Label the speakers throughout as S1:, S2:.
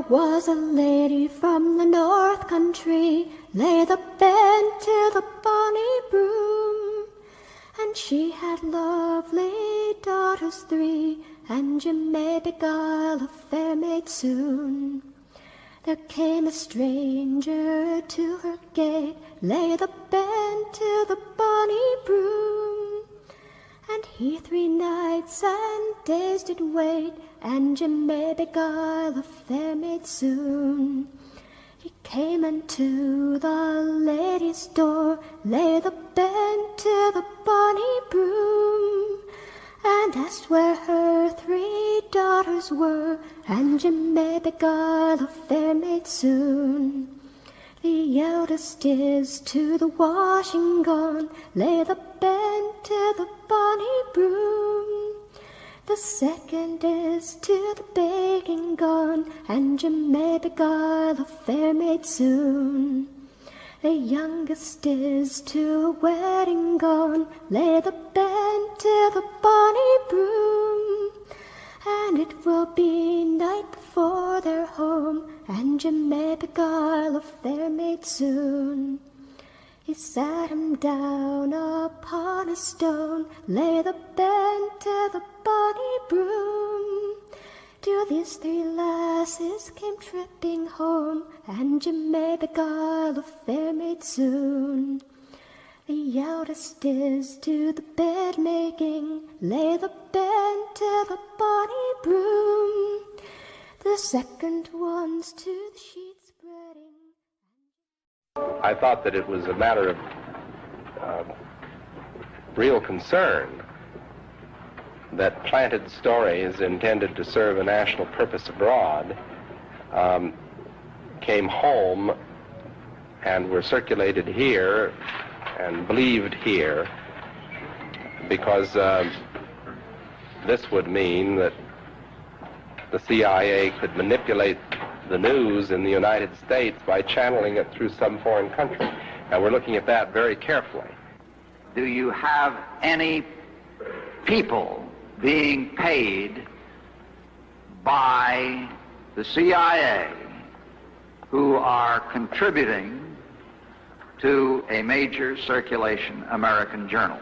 S1: was a lady from the North Country, lay the bed to the bonny broom. And she had lovely daughters 3, and you may beguile a fair maid soon. There came a stranger to her gate, lay the bed to the bonny broom. And he 3 nights and days did wait, and you may beguile a fair maid soon. He came unto the lady's door, lay the bed to the bonny broom, and asked where her 3 daughters were, and you may beguile a fair maid soon. The eldest is to the washing gone, lay the bed to the bonny broom. The second is to the baking gone, and you may beguile a fair maid soon. The youngest is to a wedding gone, lay the bed to the bonny broom. And it will be night before they're home, and you may beguile a fair maid soon. He sat him down upon a stone, lay the bed to the bonny broom. To these 3 lasses came tripping home, and you may beguile a fair maid soon. The eldest is to the bed making, lay the bed to the bonny broom. The second one's to the sheet spreading.
S2: I thought that it was a matter of real concern that planted stories intended to serve a national purpose abroad came home and were circulated here and believed here, because this would mean that the CIA could manipulate the news in the United States by channeling it through some foreign country. And we're looking at that very carefully.
S3: Do you have any people being paid by the CIA who are contributing to a major circulation American journal?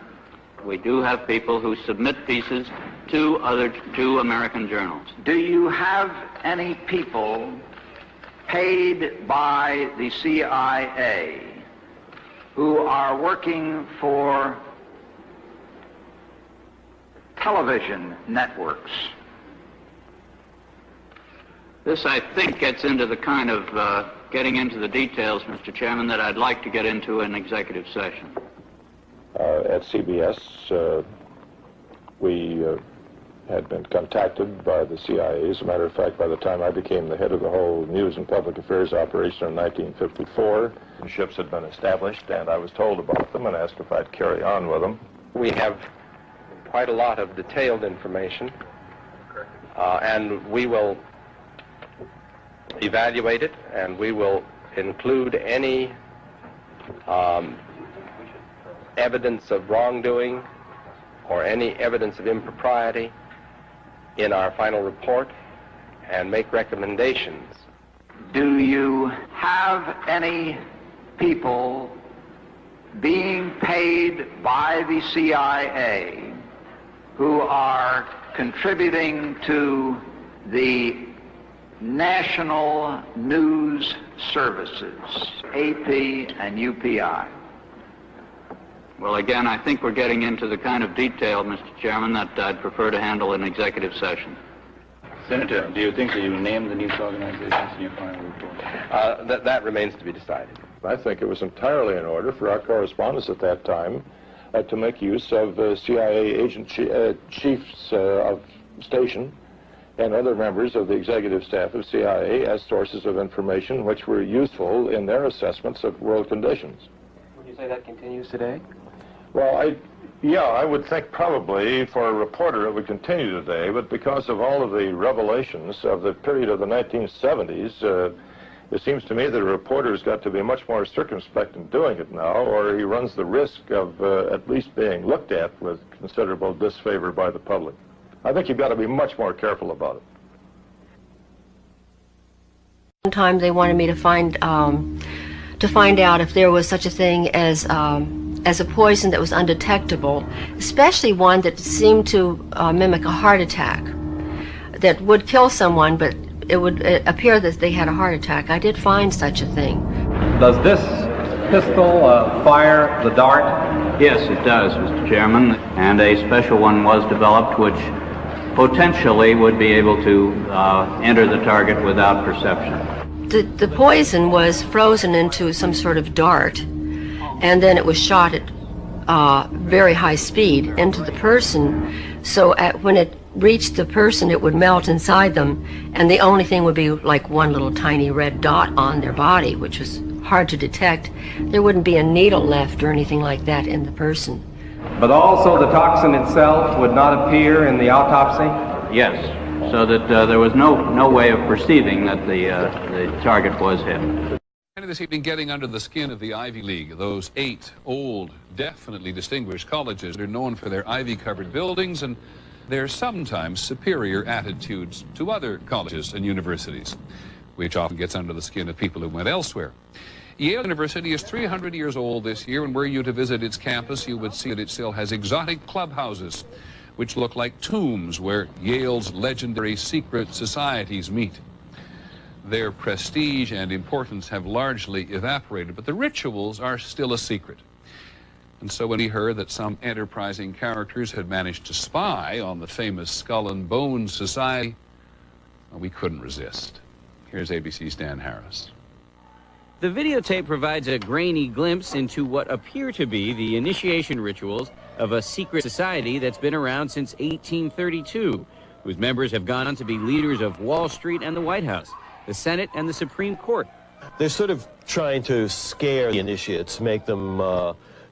S4: We do have people who submit pieces to American journals.
S3: Do you have any people paid by the CIA who are working for television networks?
S4: This, I think, gets into the kind of getting into the details, Mr. Chairman, that I'd like to get into in executive session.
S5: At CBS, we had been contacted by the CIA. As a matter of fact, by the time I became the head of the whole news and public affairs operation in 1954, the ships had been established, and I was told about them and asked if I'd carry on with them.
S2: We have quite a lot of detailed information, and we will evaluate it, and we will include any evidence of wrongdoing or any evidence of impropriety in our final report and make recommendations.
S3: Do you have any people being paid by the CIA who are contributing to the national news services, AP and UPI?
S4: Well, again, I think we're getting into the kind of detail, Mr. Chairman, that I'd prefer to handle in executive session.
S6: Senator, do you think that you named the news organizations in your final report?
S2: That remains to be decided.
S5: I think it was entirely in order for our correspondents at that time to make use of CIA agent chiefs of station and other members of the executive staff of CIA as sources of information which were useful in their assessments of world conditions.
S2: Would you say that continues today?
S5: Well, I would think probably for a reporter it would continue today, but because of all of the revelations of the period of the 1970s, it seems to me that a reporter's got to be much more circumspect in doing it now, or he runs the risk of at least being looked at with considerable disfavor by the public. I think you've got to be much more careful about it.
S7: One time they wanted me to find out if there was such a thing as a poison that was undetectable, especially one that seemed to mimic a heart attack, that would kill someone, but it would appear that they had a heart attack. I did find such a thing.
S8: Does this pistol fire the dart?
S4: Yes, it does, Mr. Chairman, and a special one was developed which potentially would be able to enter the target without perception.
S7: The poison was frozen into some sort of dart, and then it was shot at very high speed into the person. So when it reached the person, it would melt inside them, and the only thing would be like one little tiny red dot on their body, which was hard to detect. There wouldn't be a needle left or anything like that in the person.
S8: But also the toxin itself would not appear in the autopsy?
S4: Yes, so that there was no way of perceiving that the target was him.
S9: This evening, getting under the skin of the Ivy League, those 8 old, definitely distinguished colleges that are known for their ivy-covered buildings and their sometimes superior attitudes to other colleges and universities, which often gets under the skin of people who went elsewhere. Yale University is 300 years old this year, and were you to visit its campus, you would see that it still has exotic clubhouses, which look like tombs where Yale's legendary secret societies meet. Their prestige and importance have largely evaporated, but the rituals are still a secret. And so when we heard that some enterprising characters had managed to spy on the famous Skull and Bones Society, well, we couldn't resist. Here's ABC's Dan Harris.
S10: The videotape provides a grainy glimpse into what appear to be the initiation rituals of a secret society that's been around since 1832, whose members have gone on to be leaders of Wall Street and the White House, the Senate and the Supreme Court.
S11: They're sort of trying to scare the initiates, make them,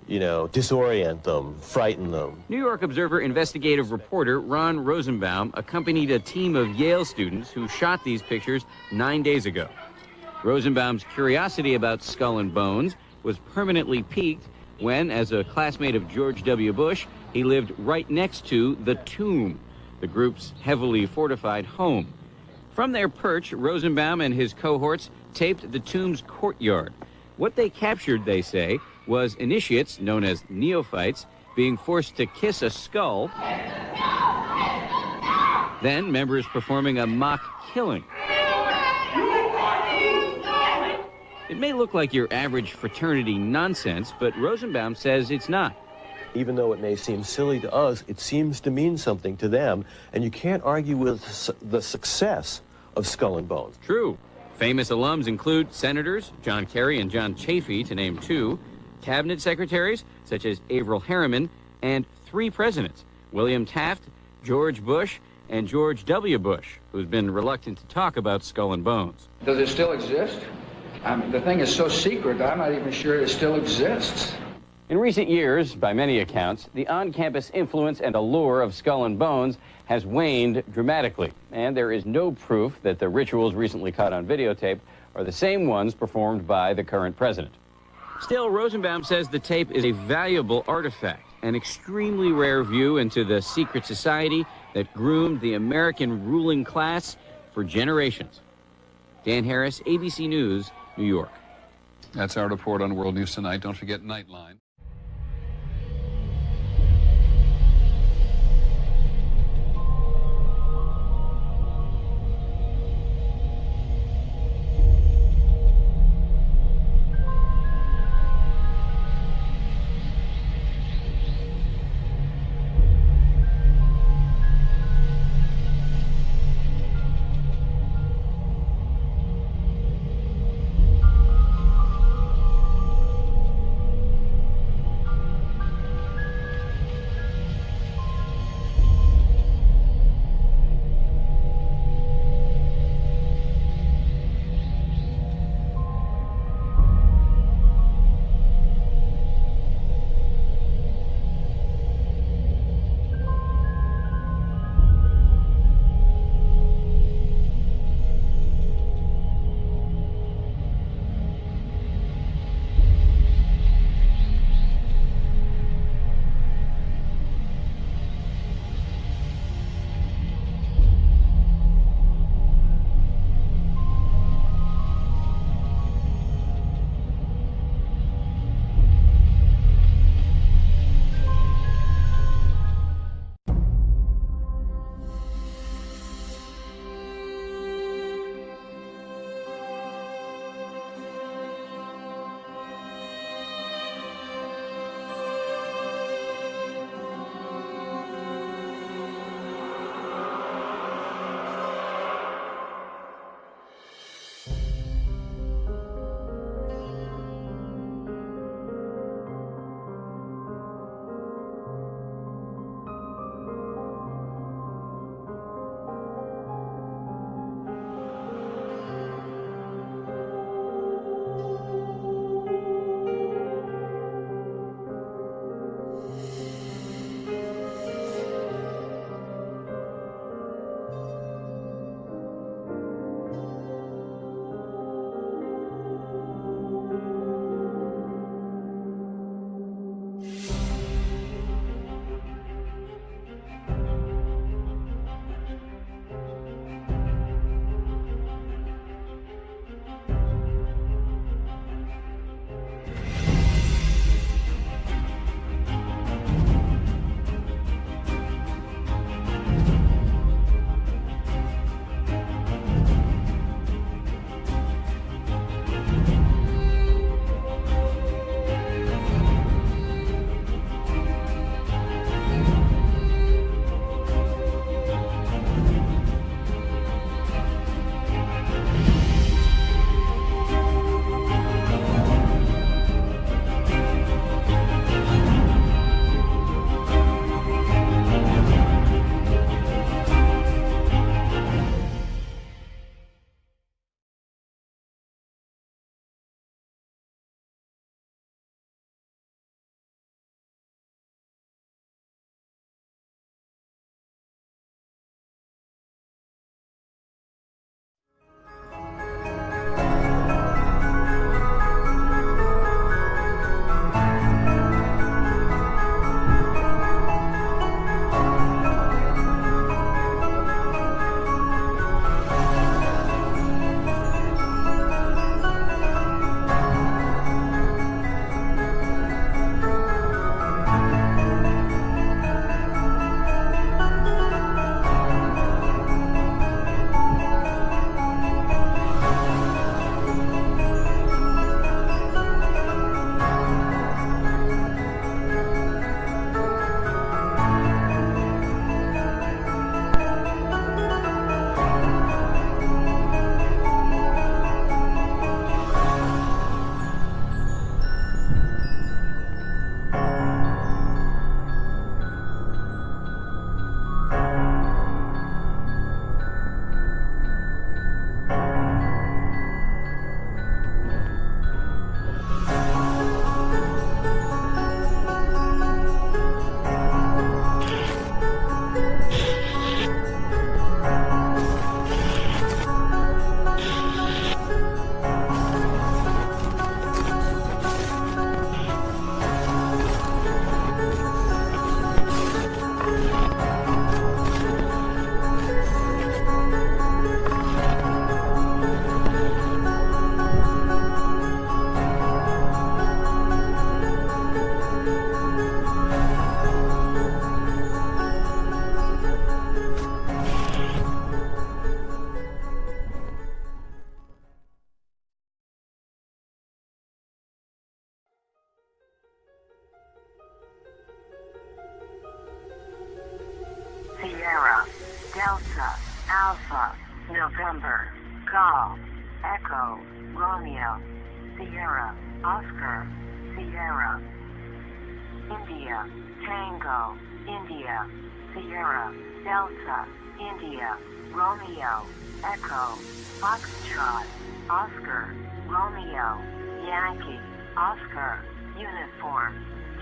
S11: disorient them, frighten them.
S10: New York Observer investigative reporter Ron Rosenbaum accompanied a team of Yale students who shot these pictures 9 days ago. Rosenbaum's curiosity about Skull and Bones was permanently piqued when, as a classmate of George W. Bush, he lived right next to the Tomb, the group's heavily fortified home. From their perch, Rosenbaum and his cohorts taped the Tomb's courtyard. What they captured, they say, was initiates, known as neophytes, being forced to kiss a skull, then members performing a mock killing. It may look like your average fraternity nonsense, but Rosenbaum says it's not.
S11: Even though it may seem silly to us, it seems to mean something to them, and you can't argue with the success of Skull and Bones.
S10: True. Famous alums include senators John Kerry and John Chafee, to name 2, cabinet secretaries such as Averell Harriman, and 3 presidents, William Taft, George Bush, and George W. Bush, who's been reluctant to talk about Skull and Bones.
S3: Does it still exist? The thing is so secret, I'm not even sure it still exists.
S10: In recent years, by many accounts, the on-campus influence and allure of Skull and Bones has waned dramatically, and there is no proof that the rituals recently caught on videotape are the same ones performed by the current president. Still, Rosenbaum says the tape is a valuable artifact, an extremely rare view into the secret society that groomed the American ruling class for generations. Dan Harris, ABC News, New York.
S9: That's our report on World News Tonight. Don't forget Nightline.
S12: November, Golf, Echo, Romeo, Sierra, Oscar, Sierra. India, Tango, India, Sierra, Delta, India, Romeo, Echo, Foxtrot, Oscar, Romeo, Yankee, Oscar, Uniform,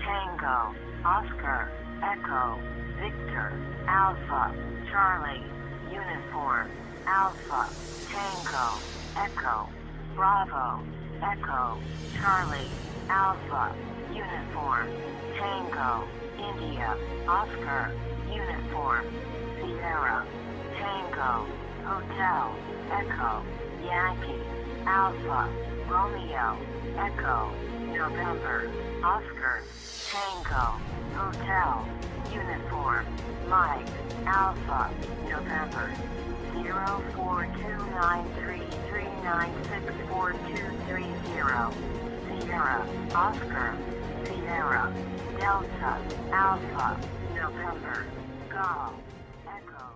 S12: Tango, Oscar, Echo, Victor, Alpha, Charlie, Uniform, Alpha, Tango, Echo, Bravo, Echo, Charlie, Alpha, Uniform, Tango, India, Oscar, Uniform, Sierra, Tango, Hotel, Echo, Yankee, Alpha, Romeo, Echo, November, Oscar, Tango, Hotel, Uniform, Mike, Alpha, November, 042933964230, Sierra, Oscar, Sierra, Delta, Alpha, November, Golf, Echo.